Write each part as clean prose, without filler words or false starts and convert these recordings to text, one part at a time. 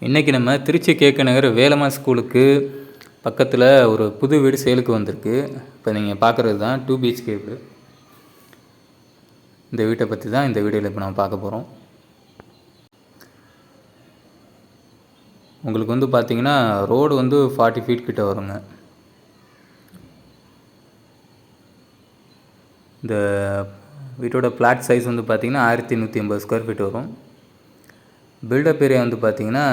இன்றைக்கி நம்ம திருச்சி கேகே நகர் வேலம்மாள் ஸ்கூலுக்கு பக்கத்தில் ஒரு புது வீடு சேலுக்கு வந்திருக்கு. இப்போ நீங்கள் பார்க்குறது தான் 2 BHK வீடு. இந்த வீட்டை பற்றி தான் இந்த வீடியோவில் இப்போ நம்ம பார்க்க போகிறோம். உங்களுக்கு வந்து பார்த்திங்கன்னா ரோடு வந்து 40 ஃபீட் கிட்ட வருங்க. இந்த வீட்டோட பிளாட் சைஸ் வந்து பார்த்திங்கன்னா 1180 ஸ்கொயர் ஃபீட் வரும். பில்டப் ஏரியா வந்து பார்த்திங்கன்னா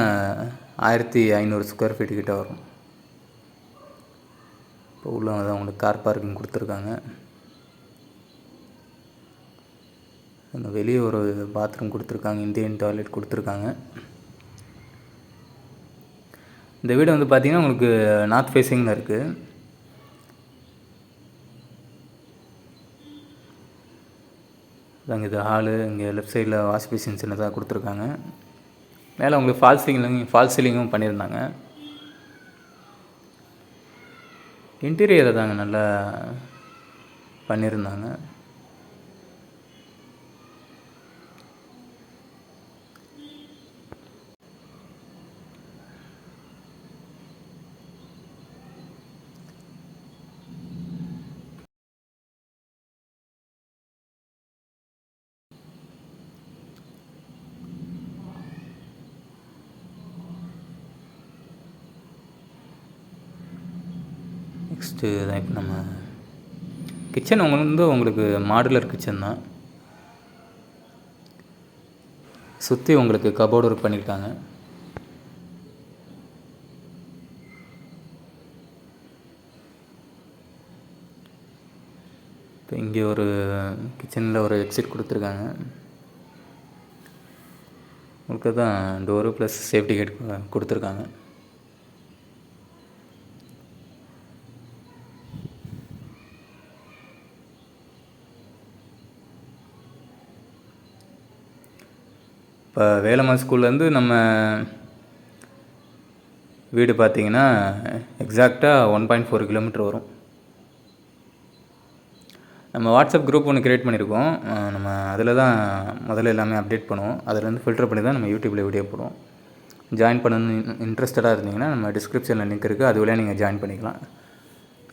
1500 ஸ்கொயர் ஃபீட் கிட்ட வரும். இப்போ உள்ள வந்து அவங்களுக்கு கார் பார்க்கிங் கொடுத்துருக்காங்க. அங்கே வெளியே ஒரு பாத்ரூம் கொடுத்துருக்காங்க, இந்தியன் டாய்லெட் கொடுத்துருக்காங்க. இந்த வீடு வந்து பார்த்திங்கன்னா உங்களுக்கு நார்த் ஃபேஸிங்கில் இருக்குது. அங்கே இது ஹாலு, இங்கே லெஃப்ட் சைடில் வாஷ் பேசின் சின்னதாக கொடுத்துருக்காங்க. மேலே உங்களுக்கு ஃபால் சீலிங்கும் பண்ணியிருந்தாங்க. இன்டீரியர் தாங்க நல்லா பண்ணியிருந்தாங்க. நெக்ஸ்ட்டு தான் இப்போ நம்ம கிச்சன் உங்களுக்கு மாடுலர் கிச்சன் தான். சுற்றி உங்களுக்கு கபோர்டு ஒர்க் பண்ணியிருக்காங்க. இப்போ இங்கே ஒரு கிச்சனில் ஒரு எக்ஸிட் கொடுத்துருக்காங்க. உங்களுக்கு தான் டோரு ப்ளஸ் சேஃப்டி கேட் கொடுத்துருக்காங்க. இப்போ வேலம்மாள் ஸ்கூல்லேருந்து நம்ம வீடு பார்த்திங்கன்னா எக்ஸாக்டாக 1.4 கிலோமீட்டர் வரும். நம்ம வாட்ஸ்அப் குரூப் ஒன்று க்ரியேட் பண்ணியிருக்கோம். நம்ம அதில் தான் முதல்ல எல்லாமே அப்டேட் பண்ணுவோம். அதிலேருந்து ஃபில்டர் பண்ணி தான் நம்ம யூடியூப்பில் வீடியோ போடுவோம். ஜாயின் பண்ணணும்னு இன்ட்ரெஸ்டடாக இருந்தீங்கன்னா நம்ம டிஸ்கிரிப்ஷனில் லிங்க் இருக்குது, அது வழியாக நீங்கள் ஜாயின் பண்ணிக்கலாம்.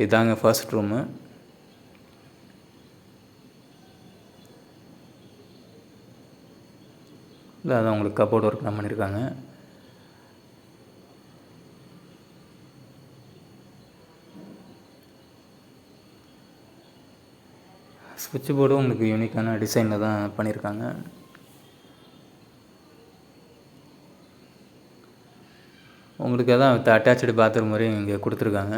இதாங்க ஃபர்ஸ்ட் ரூமு. இல்லை அதான் உங்களுக்கு கபோர்ட் ஒர்க் தான் பண்ணியிருக்காங்க. சுவிட்ச் போர்டும் உங்களுக்கு யூனிக்கான டிசைனில் தான் பண்ணியிருக்காங்க. உங்களுக்கு அதான் வித் அட்டாச்சு பாத்ரூம் வரையும் இங்கே கொடுத்துருக்காங்க.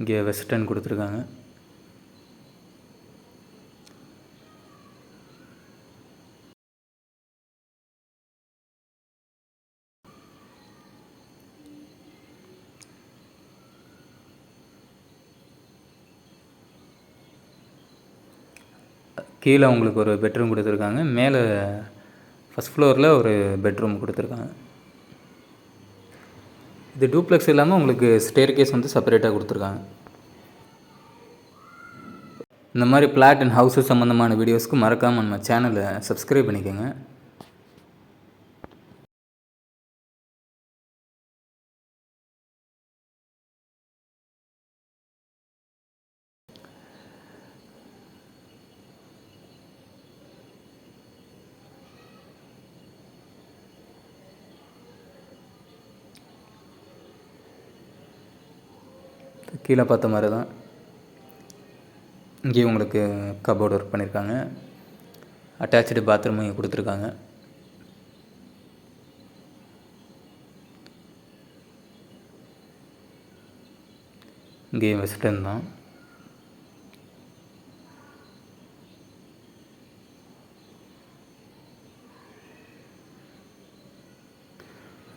இங்கே வெஸ்டர்ன் கொடுத்துருக்காங்க. கீழே உங்களுக்கு ஒரு பெட்ரூம் கொடுத்துருக்காங்க. மேலே ஃபஸ்ட் ஃப்ளோரில் ஒரு பெட்ரூம் கொடுத்துருக்காங்க. இது டூப்ளெக்ஸ் இல்லாமல் உங்களுக்கு ஸ்டேர் கேஸ் வந்து செப்பரேட்டாக கொடுத்துருக்காங்க. இந்த மாதிரி பிளாட் அண்ட் ஹவுஸஸ் சம்மந்தமான வீடியோஸ்க்கு மறக்காமல் நம்ம சேனலை சப்ஸ்கிரைப் பண்ணிக்கோங்க. கீழே பார்த்த மாதிரி தான் இங்கேயும் உங்களுக்கு கபோர்டு ஒர்க் பண்ணியிருக்காங்க. அட்டாச்சு பாத்ரூமும் இங்கே கொடுத்துருக்காங்க. இங்கேயும் வெஸ்டர்ன் தான்.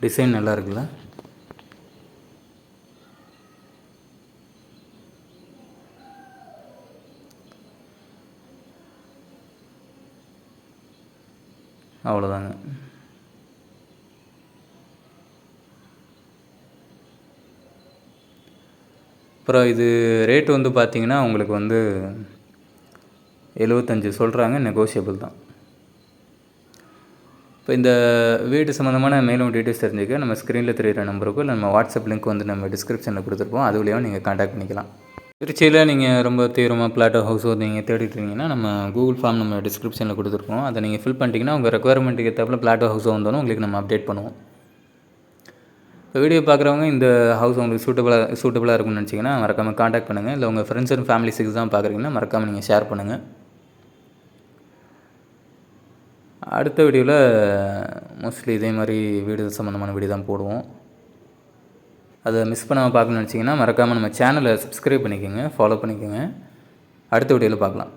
டிசைன் நல்லா இருக்குல்ல. அவ்வளோதாங்க. அப்புறம் இது ரேட்டு வந்து பார்த்திங்கன்னா உங்களுக்கு வந்து 75 சொல்கிறாங்க, நெகோஷியபிள் தான். இப்போ இந்த வீடு சம்மந்தமான மேலும் டீட்டெயில்ஸ் தெரிஞ்சுக்க நம்ம ஸ்க்ரீனில் தெரிகிற நம்பருக்கும் நம்ம வாட்ஸ்அப் லிங்க் வந்து நம்ம டிஸ்கிரிப்ஷனில் கொடுத்துருப்போம். அது வழியாக நீங்கள் கான்டாக்ட் பண்ணிக்கலாம். திருச்சியில் நீங்கள் ரொம்ப தீவிரமாக பிளாட்டோ ஹவுஸ் நீங்கள் தேடிட்டு இருந்தீங்கன்னா நம்ம கூகுள் ஃபார்ம் நம்ம டிஸ்கிரிப்ஷனில் கொடுத்துருக்கோம். அதை நீங்கள் ஃபில் பண்ணிட்டீங்கன்னா உங்கள் ரெக்குவயர்மெண்ட்டுக்கு ஏற்றாப்புல பிளாட்டோ ஹவுஸ் வந்தோன்னு உங்களுக்கு நம்ம அப்டேட் பண்ணுவோம். இப்போ வீடியோ பார்க்குறவங்க இந்த ஹவுஸ் உங்களுக்கு சூட்டபுளாக இருக்கும்னு நினச்சிங்கன்னா மறக்காமல் கான்டாக்ட் பண்ணுங்கள். இல்லை உங்கள் ஃப்ரெண்ட்ஸ் அண்ட் ஃபேமிலிஸுக்கு தான் பார்க்குறீங்கன்னா மறக்காமல் நீங்கள் ஷேர் பண்ணுங்கள். அடுத்த வீடியோவில் மோஸ்ட்லி இதே மாதிரி வீடு சம்மந்தமான வீடியோ தான் போடுவோம். அதை மிஸ் பண்ணாமல் பார்க்கணுன்னு நினச்சிங்கன்னா மறக்காமல் நம்ம சேனலை சப்ஸ்கிரைப் பண்ணிக்கோங்க, ஃபாலோ பண்ணிக்கோங்க. அடுத்த வீடியோவில் பார்க்கலாம்.